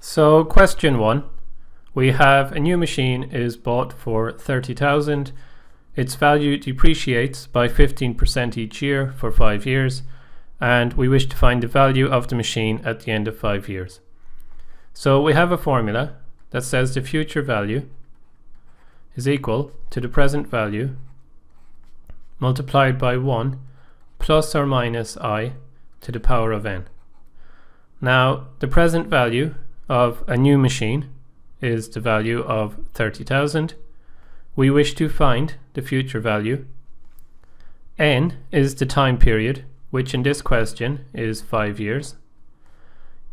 So question 1, we have a new machine is bought for 30,000. Its value depreciates by 15% each year for 5 years, and we wish to find the value of the machine at the end of 5 years. So we have a formula that says the future value is equal to the present value multiplied by 1 plus or minus I to the power of n. Now the present value of a new machine is the value of 30,000. We wish to find the future value. N is the time period, which in this question is 5 years.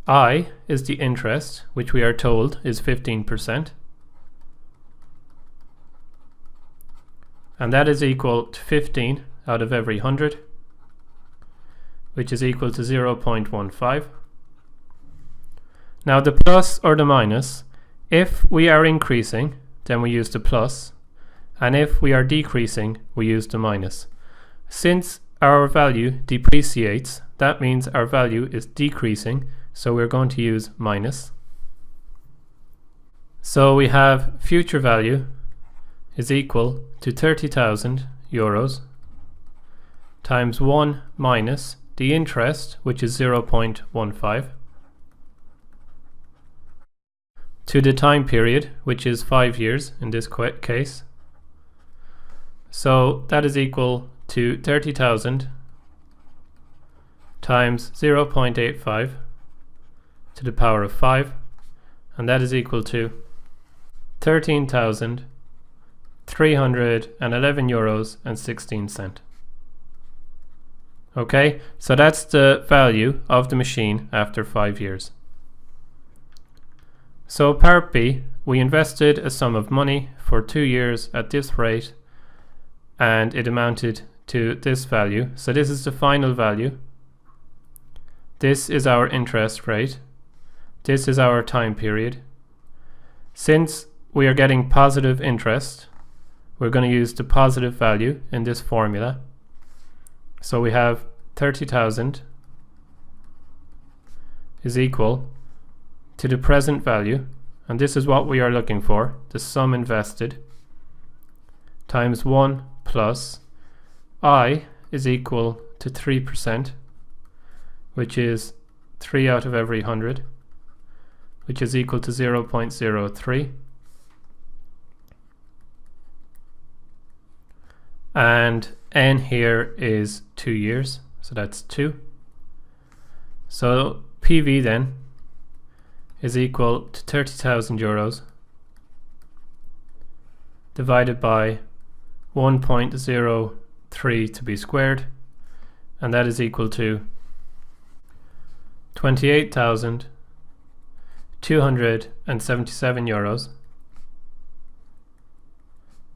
I is the interest, which we are told is 15%. And that is equal to 15 out of every 100, which is equal to 0.15. Now the plus or the minus, if we are increasing, then we use the plus, and if we are decreasing, we use the minus. Since our value depreciates, that means our value is decreasing, so we're going to use minus. So we have future value is equal to 30,000 euros times 1 minus the interest, which is 0.15, to the time period, which is 5 years in this case. So that is equal to 30,000 times 0.85 to the power of 5, and that is equal to 13,311 euros and 16 cents. Okay, so that's the value of the machine after 5 years. So part B, we invested a sum of money for 2 years at this rate, and it amounted to this value. So this is the final value. This is our interest rate. This is our time period. Since we are getting positive interest, we're going to use the positive value in this formula. So we have 30,000 is equal to the present value, and this is what we are looking for, the sum invested, times 1 plus I is equal to 3%, which is 3 out of every 100, which is equal to 0.03. And n here is 2 years, so that's 2. So PV then is equal to 30,000 euros divided by 1.03 to be squared, and that is equal to 28,277 euros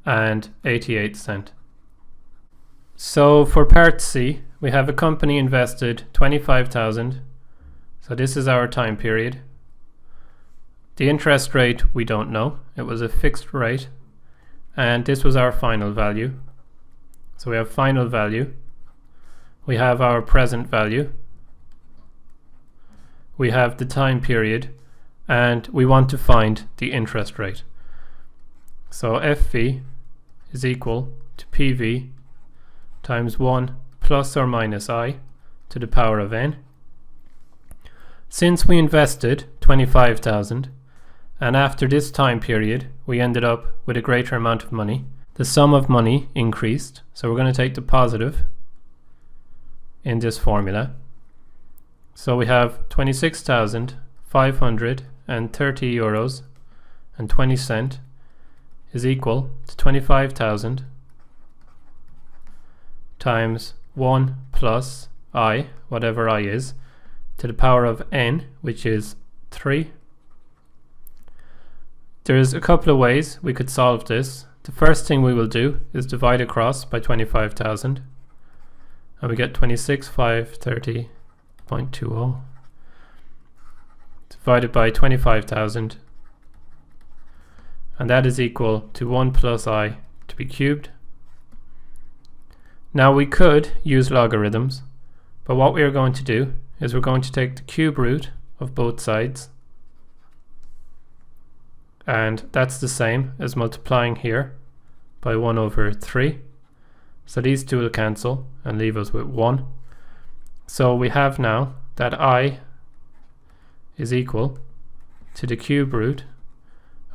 and 88 cents. So for part C, we have a company invested 25,000. So this is our time period. The interest rate we don't know. It was a fixed rate. And this was our final value. So we have final value. We have our present value. We have the time period. And we want to find the interest rate. So FV is equal to PV times 1 plus or minus I to the power of n. Since we invested 25,000, and after this time period we ended up with a greater amount of money, the sum of money increased, so we're going to take the positive in this formula. So we have 26,530 euros and 20 cents is equal to 25,000 times 1 plus I, whatever I is, to the power of n, which is 3. There's a couple of ways we could solve this. The first thing we will do is divide across by 25,000, and we get 26,530.20 divided by 25,000, and that is equal to 1 plus I to be cubed. Now we could use logarithms, but what we are going to do is we're going to take the cube root of both sides and that's the same as multiplying here by 1 over 3. So these two will cancel and leave us with 1. So we have now that I is equal to the cube root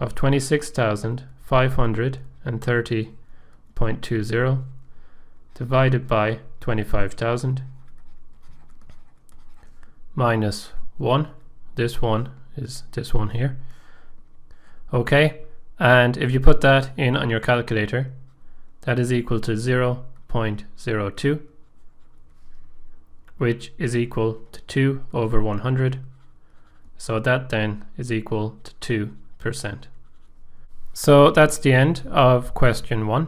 of 26,530.20 divided by 25,000 minus 1. This one is this one here. Okay, and if you put that in on your calculator, that is equal to 0.02, which is equal to 2 over 100. So that then is equal to 2%. So that's the end of question 1.